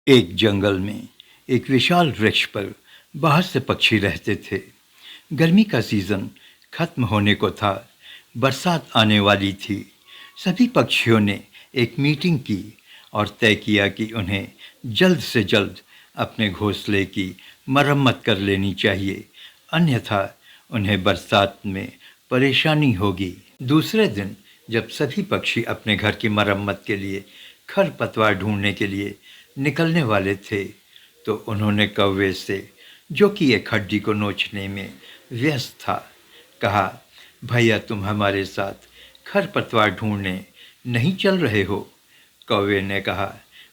एक जंगल में एक विशाल वृक्ष पर बहुत से पक्षी रहते थे। गर्मी का सीजन खत्म होने को था, बरसात आने वाली थी। सभी पक्षियों ने एक मीटिंग की और तय किया कि उन्हें जल्द से जल्द अपने घोंसले की मरम्मत कर लेनी चाहिए, अन्यथा उन्हें बरसात में परेशानी होगी। दूसरे दिन जब सभी पक्षी अपने घर की मरम्मत के लिए खरपतवार ढूंढने के लिए निकलने वाले थे, तो उन्होंने कौवे से, जो कि एक हड्डी को नोचने में व्यस्त था, कहा, भैया तुम हमारे साथ खरपतवार ढूंढने नहीं चल रहे हो? कौवे ने कहा,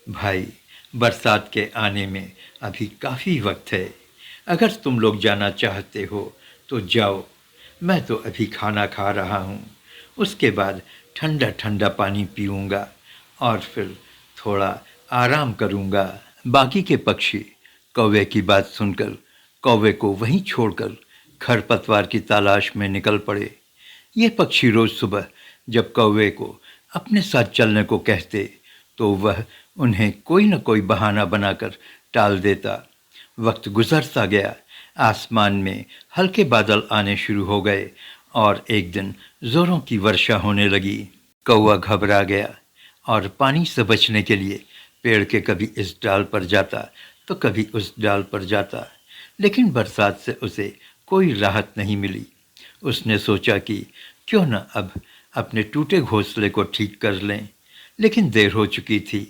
भाई बरसात के आने में अभी काफ़ी वक्त है। अगर तुम लोग जाना चाहते हो तो जाओ, मैं तो अभी खाना खा रहा हूँ। उसके बाद ठंडा ठंडा पानी पीऊँगा और फिर थोड़ा आराम करूँगा। बाकी के पक्षी कौवे की बात सुनकर कौवे को वहीं छोड़कर खरपतवार की तलाश में निकल पड़े। ये पक्षी रोज सुबह जब कौवे को अपने साथ चलने को कहते तो वह उन्हें कोई न कोई बहाना बनाकर टाल देता। वक्त गुजरता गया, आसमान में हल्के बादल आने शुरू हो गए और एक दिन जोरों की वर्षा होने लगी। कौवा घबरा गया और पानी से बचने के लिए पेड़ के कभी इस डाल पर जाता तो कभी उस डाल पर जाता, लेकिन बरसात से उसे कोई राहत नहीं मिली। उसने सोचा कि क्यों न अब अपने टूटे घोंसले को ठीक कर लें, लेकिन देर हो चुकी थी।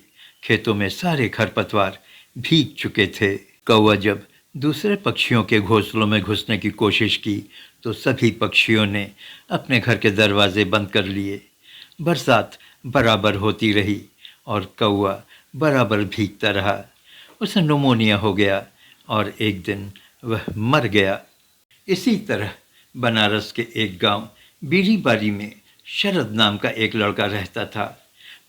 खेतों में सारे खरपतवार भीग चुके थे। कौवा जब दूसरे पक्षियों के घोंसलों में घुसने की कोशिश की तो सभी पक्षियों ने अपने घर के दरवाजे बंद कर लिए। बरसात बराबर होती रही और कौवा बराबर भीगता रहा। उसे निमोनिया हो गया और एक दिन वह मर गया। इसी तरह बनारस के एक गांव बीरीबारी में शरद नाम का एक लड़का रहता था।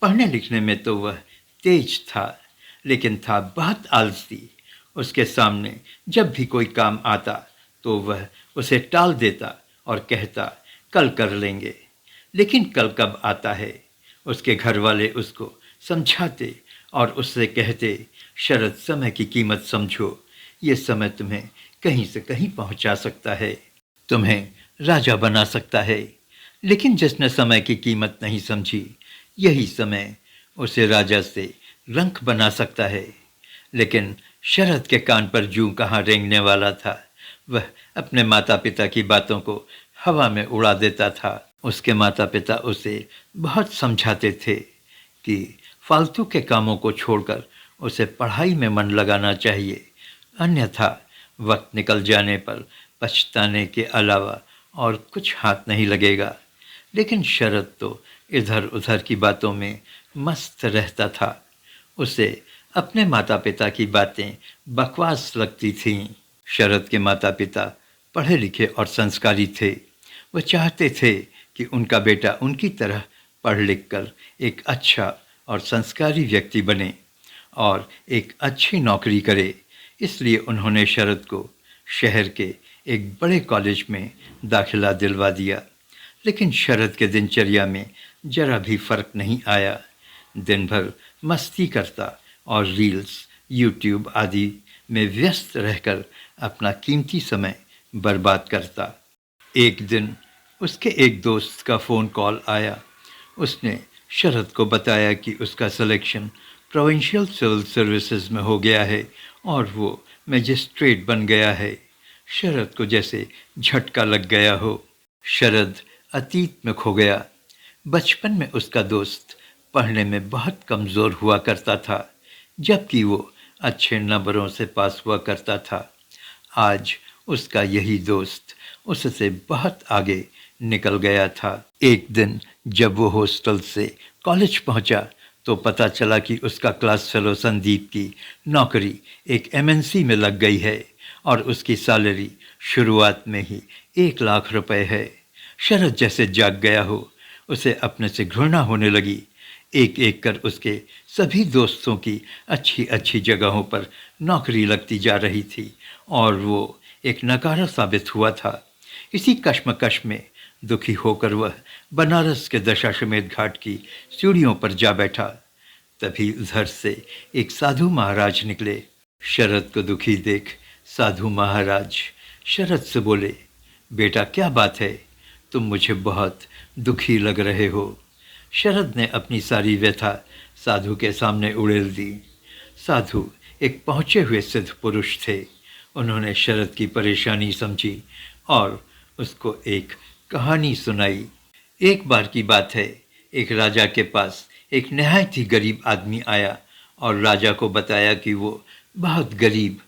पढ़ने लिखने में तो वह तेज था, लेकिन था बहुत आलसी। उसके सामने जब भी कोई काम आता तो वह उसे टाल देता और कहता, कल कर लेंगे। लेकिन कल कब आता है? उसके घर वाले उसको समझाते और उससे कहते, शरद समय की कीमत समझो, ये समय तुम्हें कहीं से कहीं पहुंचा सकता है, तुम्हें राजा बना सकता है। लेकिन जिसने समय की कीमत नहीं समझी, यही समय उसे राजा से रंक बना सकता है। लेकिन शरद के कान पर जूं कहाँ रेंगने वाला था। वह अपने माता पिता की बातों को हवा में उड़ा देता था। उसके माता पिता उसे बहुत समझाते थे कि फालतू के कामों को छोड़कर उसे पढ़ाई में मन लगाना चाहिए, अन्यथा वक्त निकल जाने पर पछताने के अलावा और कुछ हाथ नहीं लगेगा। लेकिन शरद तो इधर उधर की बातों में मस्त रहता था। उसे अपने माता पिता की बातें बकवास लगती थीं। शरद के माता पिता पढ़े लिखे और संस्कारी थे। वह चाहते थे कि उनका बेटा उनकी तरह पढ़ लिख कर एक अच्छा और संस्कारी व्यक्ति बने और एक अच्छी नौकरी करे। इसलिए उन्होंने शरद को शहर के एक बड़े कॉलेज में दाखिला दिलवा दिया। लेकिन शरद के दिनचर्या में जरा भी फर्क नहीं आया। दिन भर मस्ती करता और रील्स, यूट्यूब आदि में व्यस्त रहकर अपना कीमती समय बर्बाद करता। एक दिन उसके एक दोस्त का फ़ोन कॉल आया। उसने शरद को बताया कि उसका सिलेक्शन प्रोविंशियल सिविल सर्विसेज में हो गया है और वो मजिस्ट्रेट बन गया है। शरद को जैसे झटका लग गया हो। शरद अतीत में खो गया। बचपन में उसका दोस्त पढ़ने में बहुत कमज़ोर हुआ करता था, जबकि वो अच्छे नंबरों से पास हुआ करता था। आज उसका यही दोस्त उससे बहुत आगे निकल गया था। एक दिन जब वो हॉस्टल से कॉलेज पहुंचा तो पता चला कि उसका क्लास फेलो संदीप की नौकरी एक एमएनसी में लग गई है और उसकी सैलरी शुरुआत में ही 1 लाख रुपए है। शरद जैसे जाग गया हो। उसे अपने से घृणा होने लगी। एक एक कर उसके सभी दोस्तों की अच्छी अच्छी जगहों पर नौकरी लगती जा रही थी और वो एक नकारा साबित हुआ था। इसी कश्मकश में दुखी होकर वह बनारस के दशाश्वमेध घाट की सीढ़ियों पर जा बैठा। तभी उधर से एक साधु महाराज निकले। शरद को दुखी देख साधु महाराज शरद से बोले, बेटा क्या बात है, तुम मुझे बहुत दुखी लग रहे हो। शरद ने अपनी सारी व्यथा साधु के सामने उड़ेल दी। साधु एक पहुँचे हुए सिद्ध पुरुष थे। उन्होंने शरद की परेशानी समझी और उसको एक कहानी सुनाई। एक बार की बात है, एक राजा के पास एक नहायत ही गरीब आदमी आया और राजा को बताया कि वो बहुत गरीब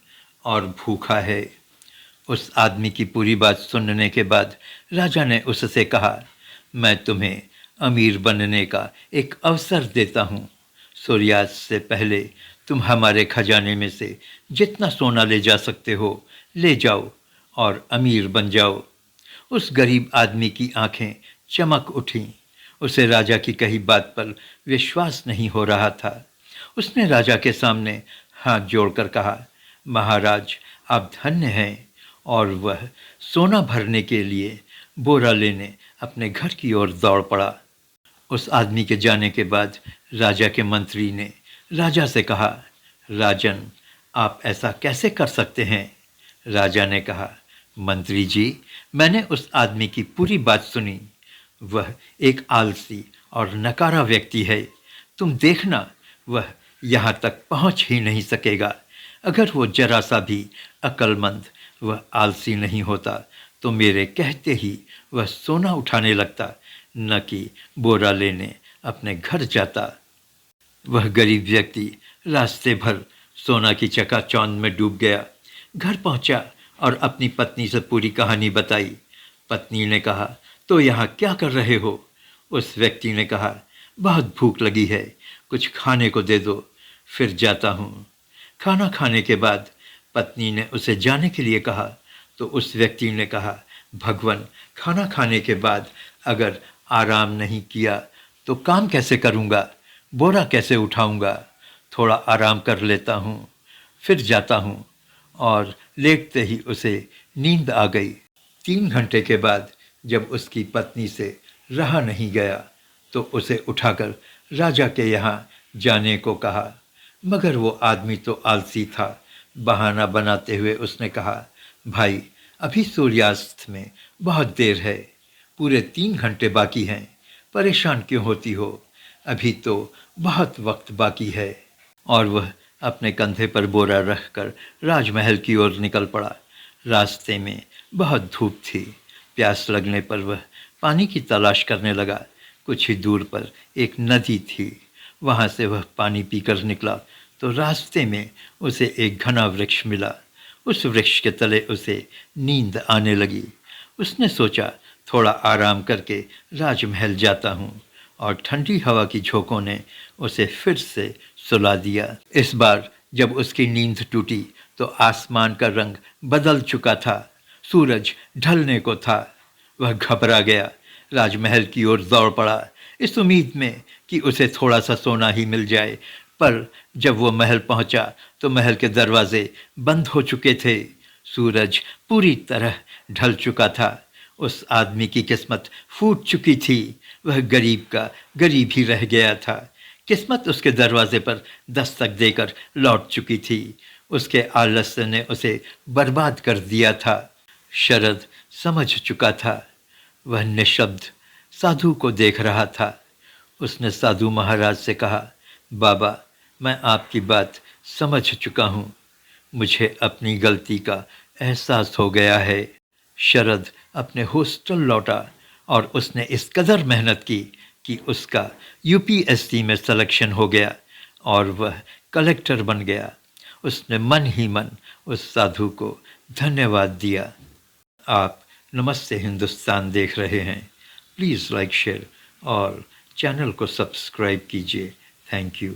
और भूखा है। उस आदमी की पूरी बात सुनने के बाद राजा ने उससे कहा, मैं तुम्हें अमीर बनने का एक अवसर देता हूँ। सूर्यास्त से पहले तुम हमारे खजाने में से जितना सोना ले जा सकते हो ले जाओ और अमीर बन जाओ। उस गरीब आदमी की आंखें चमक उठीं। उसे राजा की कही बात पर विश्वास नहीं हो रहा था। उसने राजा के सामने हाथ जोड़कर कहा, महाराज आप धन्य हैं। और वह सोना भरने के लिए बोरा लेने अपने घर की ओर दौड़ पड़ा। उस आदमी के जाने के बाद राजा के मंत्री ने राजा से कहा, राजन आप ऐसा कैसे कर सकते हैं। राजा ने कहा, मंत्री जी मैंने उस आदमी की पूरी बात सुनी। वह एक आलसी और नकारा व्यक्ति है। तुम देखना वह यहाँ तक पहुँच ही नहीं सकेगा। अगर वो जरा सा भी अक्लमंद वह आलसी नहीं होता तो मेरे कहते ही वह सोना उठाने लगता, न कि बोरा लेने अपने घर जाता। वह गरीब व्यक्ति रास्ते भर सोना की चकाचौंध में डूब गया। घर पहुंचा और अपनी पत्नी से पूरी कहानी बताई। पत्नी ने कहा, तो यहाँ क्या कर रहे हो। उस व्यक्ति ने कहा, बहुत भूख लगी है, कुछ खाने को दे दो, फिर जाता हूँ। खाना खाने के बाद पत्नी ने उसे जाने के लिए कहा तो उस व्यक्ति ने कहा, भगवान खाना खाने के बाद अगर आराम नहीं किया तो काम कैसे करूँगा, बोरा कैसे उठाऊँगा। थोड़ा आराम कर लेता हूँ, फिर जाता हूँ। और लेटते ही उसे नींद आ गई। 3 घंटे के बाद जब उसकी पत्नी से रहा नहीं गया तो उसे उठाकर राजा के यहाँ जाने को कहा, मगर वो आदमी तो आलसी था। बहाना बनाते हुए उसने कहा, भाई अभी सूर्यास्त में बहुत देर है, पूरे 3 घंटे बाकी हैं, परेशान क्यों होती हो, अभी तो बहुत वक्त बाकी है। और वह अपने कंधे पर बोरा रखकर राजमहल की ओर निकल पड़ा। रास्ते में बहुत धूप थी। प्यास लगने पर वह पानी की तलाश करने लगा। कुछ ही दूर पर एक नदी थी। वहाँ से वह पानी पीकर निकला तो रास्ते में उसे एक घना वृक्ष मिला। उस वृक्ष के तले उसे नींद आने लगी। उसने सोचा, थोड़ा आराम करके राजमहल जाता हूँ। और ठंडी हवा की झोंकों ने उसे फिर से सुला दिया। इस बार जब उसकी नींद टूटी तो आसमान का रंग बदल चुका था। सूरज ढलने को था। वह घबरा गया, राजमहल की ओर दौड़ पड़ा, इस उम्मीद में कि उसे थोड़ा सा सोना ही मिल जाए। पर जब वो महल पहुंचा तो महल के दरवाजे बंद हो चुके थे। सूरज पूरी तरह ढल चुका था। उस आदमी की किस्मत फूट चुकी थी। वह गरीब का गरीब ही रह गया था। किस्मत उसके दरवाजे पर दस्तक देकर लौट चुकी थी। उसके आलस्य ने उसे बर्बाद कर दिया था। शरद समझ चुका था। वह निशब्द साधु को देख रहा था। उसने साधु महाराज से कहा, बाबा मैं आपकी बात समझ चुका हूँ। मुझे अपनी गलती का एहसास हो गया है। शरद अपने हॉस्टल लौटा और उसने इस कदर मेहनत की कि उसका यूपीएससी में सिलेक्शन हो गया और वह कलेक्टर बन गया। उसने मन ही मन उस साधु को धन्यवाद दिया। आप नमस्ते हिंदुस्तान देख रहे हैं। प्लीज़ लाइक शेयर और चैनल को सब्सक्राइब कीजिए। Thank you.